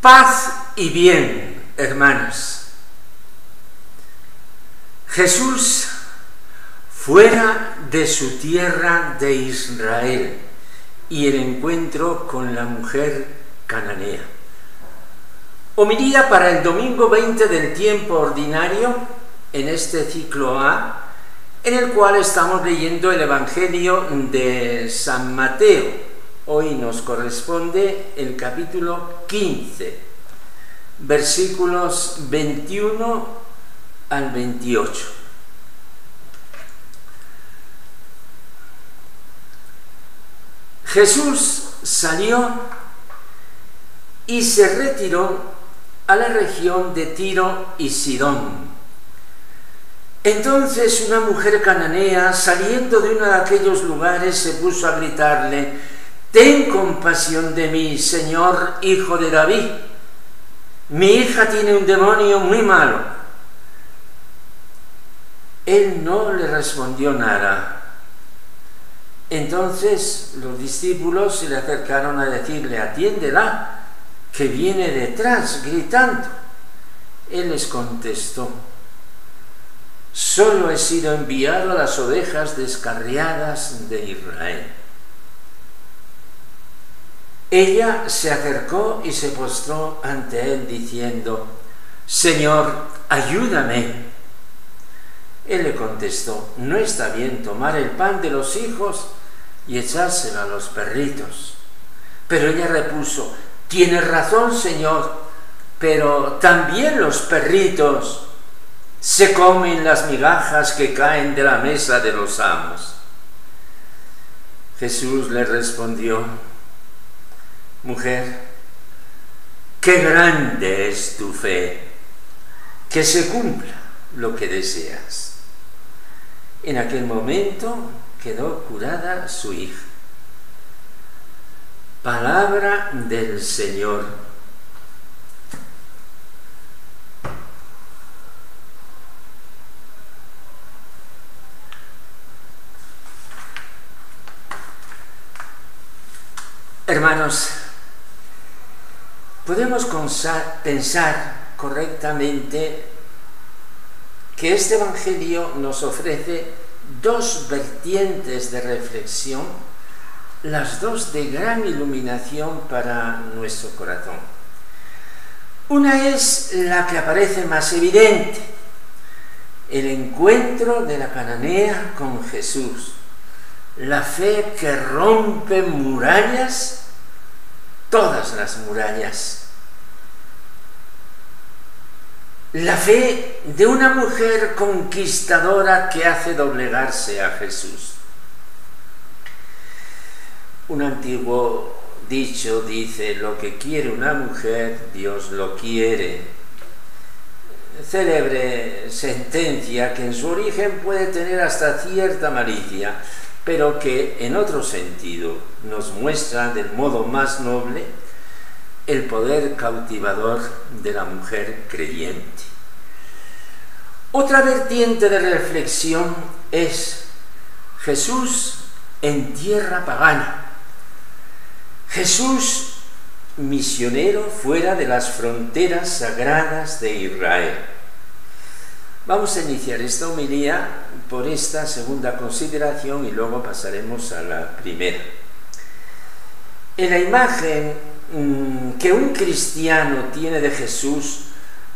Paz y bien, hermanos. Jesús, fuera de su tierra de Israel, y el encuentro con la mujer cananea. Homilía para el domingo 20 del tiempo ordinario, en este ciclo A, en el cual estamos leyendo el Evangelio de San Mateo. Hoy nos corresponde el capítulo 15, versículos 21 al 28. Jesús salió y se retiró a la región de Tiro y Sidón. Entonces una mujer cananea, saliendo de uno de aquellos lugares, se puso a gritarle: «Ten compasión de mí, Señor, hijo de David. Mi hija tiene un demonio muy malo». Él no le respondió nada. Entonces los discípulos se le acercaron a decirle: «Atiéndela, que viene detrás, gritando». Él les contestó: «Solo he sido enviado a las ovejas descarriadas de Israel». Ella se acercó y se postró ante él diciendo: «Señor, ayúdame». Él le contestó: «No está bien tomar el pan de los hijos y echárselo a los perritos». Pero ella repuso: «Tienes razón, Señor, pero también los perritos se comen las migajas que caen de la mesa de los amos». Jesús le respondió: «Mujer, qué grande es tu fe, que se cumpla lo que deseas». En aquel momento quedó curada su hija. Palabra del Señor. Hermanos, podemos pensar correctamente que este Evangelio nos ofrece dos vertientes de reflexión, las dos de gran iluminación para nuestro corazón. Una es la que aparece más evidente: el encuentro de la cananea con Jesús, la fe que rompe murallas, todas las murallas. La fe de una mujer conquistadora que hace doblegarse a Jesús. Un antiguo dicho dice: «Lo que quiere una mujer, Dios lo quiere». Célebre sentencia que en su origen puede tener hasta cierta malicia, pero que en otro sentido nos muestra del modo más noble el poder cautivador de la mujer creyente. Otra vertiente de reflexión es Jesús en tierra pagana. Jesús misionero fuera de las fronteras sagradas de Israel. Vamos a iniciar esta homilía por esta segunda consideración y luego pasaremos a la primera. En la imagen que un cristiano tiene de Jesús,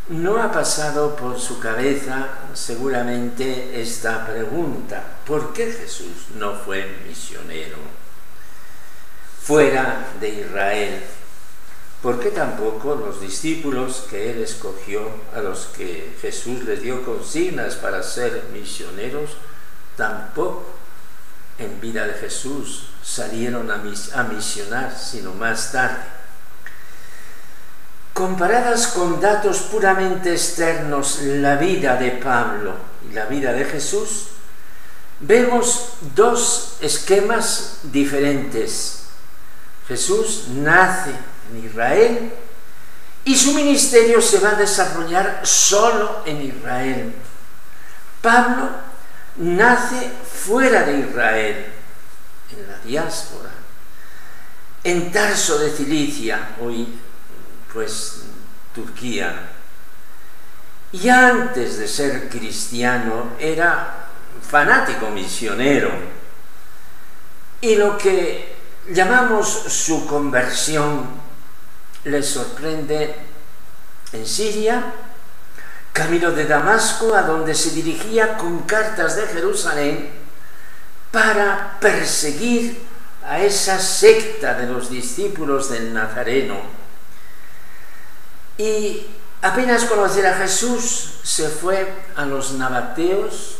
no ha pasado por su cabeza seguramente esta pregunta: ¿por qué Jesús no fue misionero fuera de Israel? ¿Por qué tampoco los discípulos que él escogió, a los que Jesús les dio consignas para ser misioneros, tampoco en vida de Jesús salieron a misionar, sino más tarde? Comparadas con datos puramente externos, la vida de Pablo y la vida de Jesús, vemos dos esquemas diferentes. Jesús nace en Israel y su ministerio se va a desarrollar solo en Israel. Pablo nace fuera de Israel, en la diáspora, en Tarso de Cilicia, hoy pues Turquía. Y antes de ser cristiano era fanático misionero. Y lo que llamamos su conversión le sorprende en Siria, camino de Damasco, a donde se dirigía con cartas de Jerusalén para perseguir a esa secta de los discípulos del Nazareno. Y apenas conocer a Jesús, se fue a los nabateos,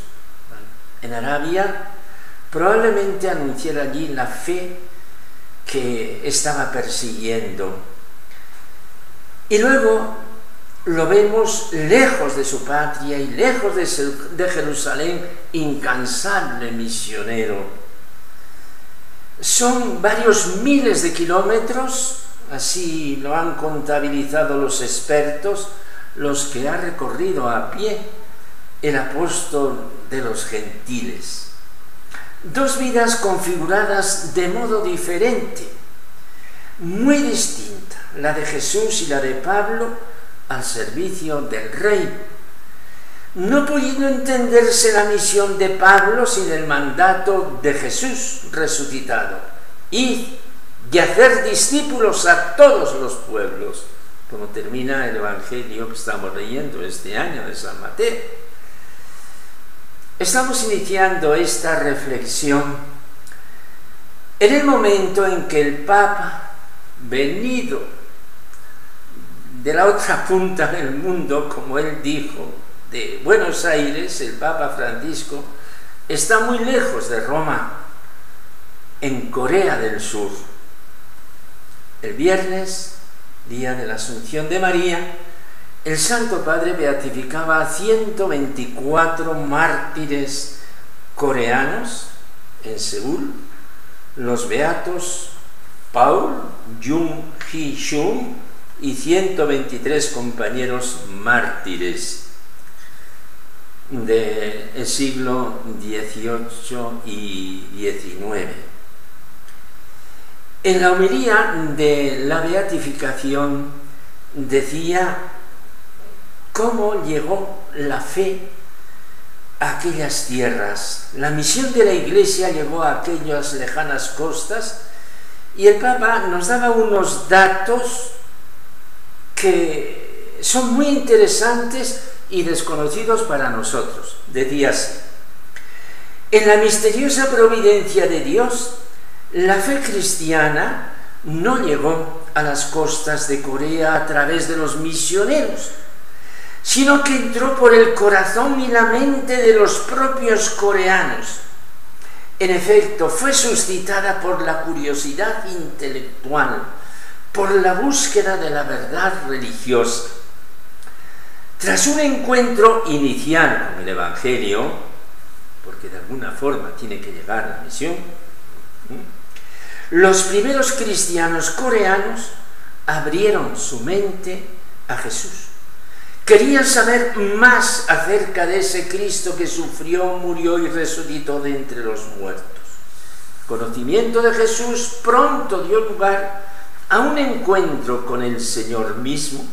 en Arabia, probablemente a anunciar allí la fe que estaba persiguiendo. Y luego lo vemos lejos de su patria y lejos de Jerusalén, incansable misionero. Son varios miles de kilómetros, así lo han contabilizado los expertos, los que ha recorrido a pie el apóstol de los gentiles. Dos vidas configuradas de modo diferente, muy distinta, la de Jesús y la de Pablo, al servicio del Rey, no pudiendo entenderse la misión de Pablo sin el mandato de Jesús resucitado: id y hacer discípulos a todos los pueblos, como termina el Evangelio que estamos leyendo este año de San Mateo. Estamos iniciando esta reflexión en el momento en que el Papa, venido de la otra punta del mundo, como él dijo, de Buenos Aires, el Papa Francisco, está muy lejos de Roma, en Corea del Sur. El viernes, día de la Asunción de María, el Santo Padre beatificaba a 124 mártires coreanos en Seúl, los beatos Paul Jung-hee-chung y 123 compañeros mártires del siglo XVIII y XIX. En la homilía de la beatificación decía cómo llegó la fe a aquellas tierras. La misión de la Iglesia llegó a aquellas lejanas costas y el Papa nos daba unos datos que son muy interesantes y desconocidos para nosotros. Decía así: en la misteriosa providencia de Dios, la fe cristiana no llegó a las costas de Corea a través de los misioneros, sino que entró por el corazón y la mente de los propios coreanos. En efecto, fue suscitada por la curiosidad intelectual, por la búsqueda de la verdad religiosa. Tras un encuentro inicial con el Evangelio, porque de alguna forma tiene que llegar la misión, los primeros cristianos coreanos abrieron su mente a Jesús. Querían saber más acerca de ese Cristo que sufrió, murió y resucitó de entre los muertos. El conocimiento de Jesús pronto dio lugar a un encuentro con el Señor mismo,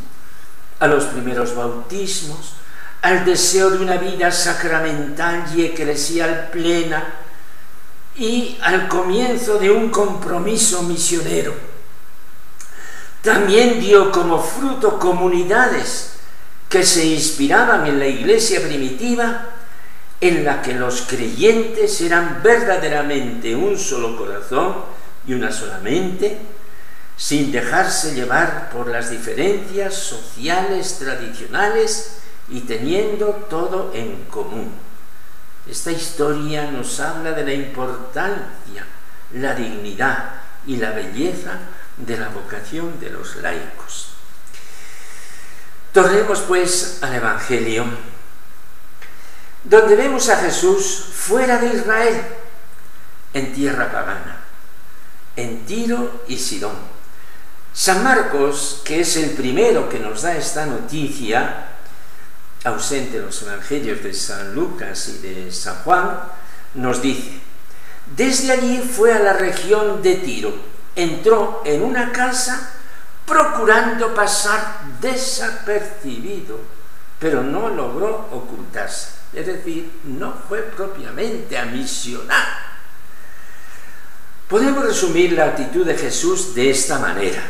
a los primeros bautismos, al deseo de una vida sacramental y eclesial plena y al comienzo de un compromiso misionero. También dio como fruto comunidades que se inspiraban en la Iglesia primitiva, en la que los creyentes eran verdaderamente un solo corazón y una sola mente, sin dejarse llevar por las diferencias sociales tradicionales y teniendo todo en común. Esta historia nos habla de la importancia, la dignidad y la belleza de la vocación de los laicos. Tornemos pues al Evangelio, donde vemos a Jesús fuera de Israel, en tierra pagana, en Tiro y Sidón. San Marcos, que es el primero que nos da esta noticia, ausente en los evangelios de San Lucas y de San Juan, nos dice: desde allí fue a la región de Tiro, entró en una casa procurando pasar desapercibido, pero no logró ocultarse. Es decir, no fue propiamente a misionar. Podemos resumir la actitud de Jesús de esta manera.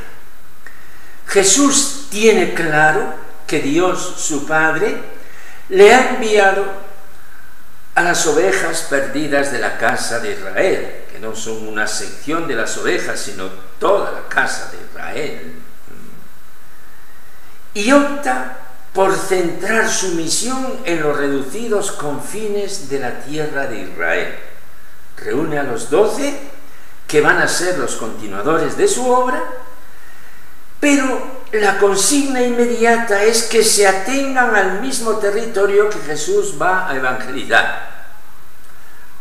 Jesús tiene claro que Dios, su Padre, le ha enviado a las ovejas perdidas de la casa de Israel, que no son una sección de las ovejas, sino toda la casa de Israel. Y opta por centrar su misión en los reducidos confines de la tierra de Israel. Reúne a los 12, que van a ser los continuadores de su obra, pero la consigna inmediata es que se atengan al mismo territorio que Jesús va a evangelizar.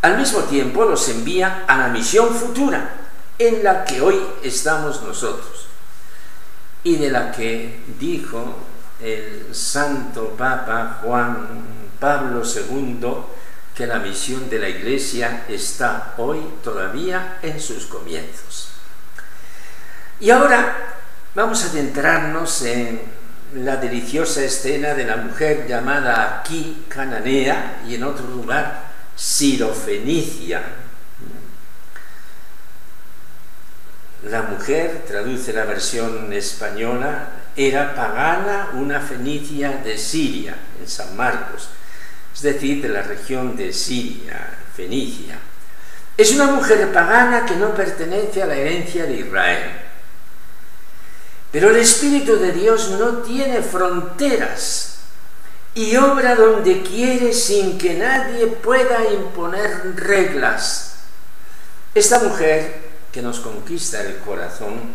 Al mismo tiempo los envía a la misión futura, en la que hoy estamos nosotros, y de la que dijo el Santo Papa Juan Pablo II que la misión de la Iglesia está hoy todavía en sus comienzos. Y ahora vamos a centrarnos en la deliciosa escena de la mujer llamada aquí Cananea y en otro lugar Sirofenicia. La mujer, traduce la versión española, era pagana, una fenicia de Siria, en San Marcos, es decir, de la región de Siria, Fenicia. Es una mujer pagana que no pertenece a la herencia de Israel. Pero el Espíritu de Dios no tiene fronteras y obra donde quiere sin que nadie pueda imponer reglas. Esta mujer que nos conquista el corazón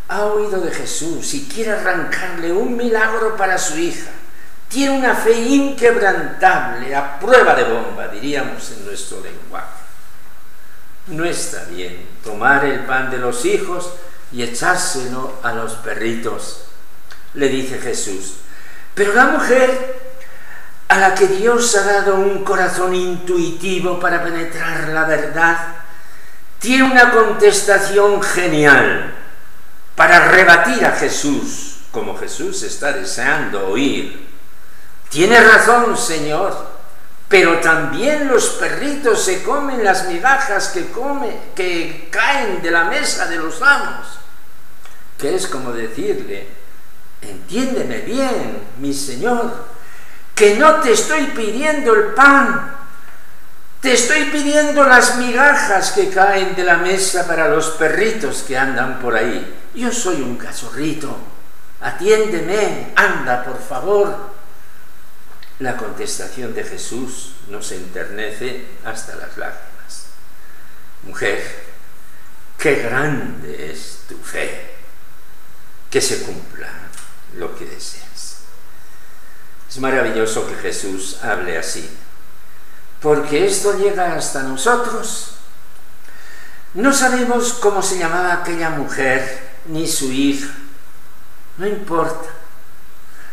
ha oído de Jesús y quiere arrancarle un milagro para su hija. Tiene una fe inquebrantable, a prueba de bomba, diríamos en nuestro lenguaje. No está bien tomar el pan de los hijos y echárselo a los perritos, le dice Jesús. Pero la mujer, a la que Dios ha dado un corazón intuitivo para penetrar la verdad, tiene una contestación genial para rebatir a Jesús, como Jesús está deseando oír. Tiene razón, Señor, pero también los perritos se comen las migajas que caen de la mesa de los amos. Que es como decirle: entiéndeme bien, mi Señor, que no te estoy pidiendo el pan, te estoy pidiendo las migajas que caen de la mesa para los perritos que andan por ahí. Yo soy un cachorrito, atiéndeme, anda, por favor. La contestación de Jesús nos enternece hasta las lágrimas. Mujer, qué grande es tu fe, que se cumpla lo que deseas. Es maravilloso que Jesús hable así, porque esto llega hasta nosotros. No sabemos cómo se llamaba aquella mujer, ni su hija. No importa.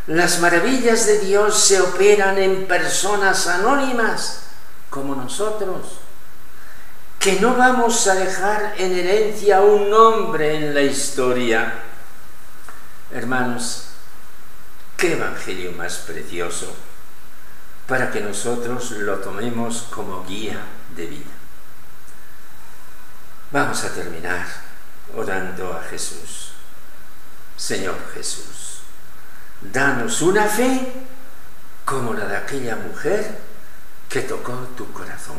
Las maravillas de Dios se operan en personas anónimas como nosotros, que no vamos a dejar en herencia un nombre en la historia. Hermanos, qué evangelio más precioso para que nosotros lo tomemos como guía de vida. Vamos a terminar orando a Jesús. Señor Jesús, danos una fe como la de aquella mujer que tocó tu corazón.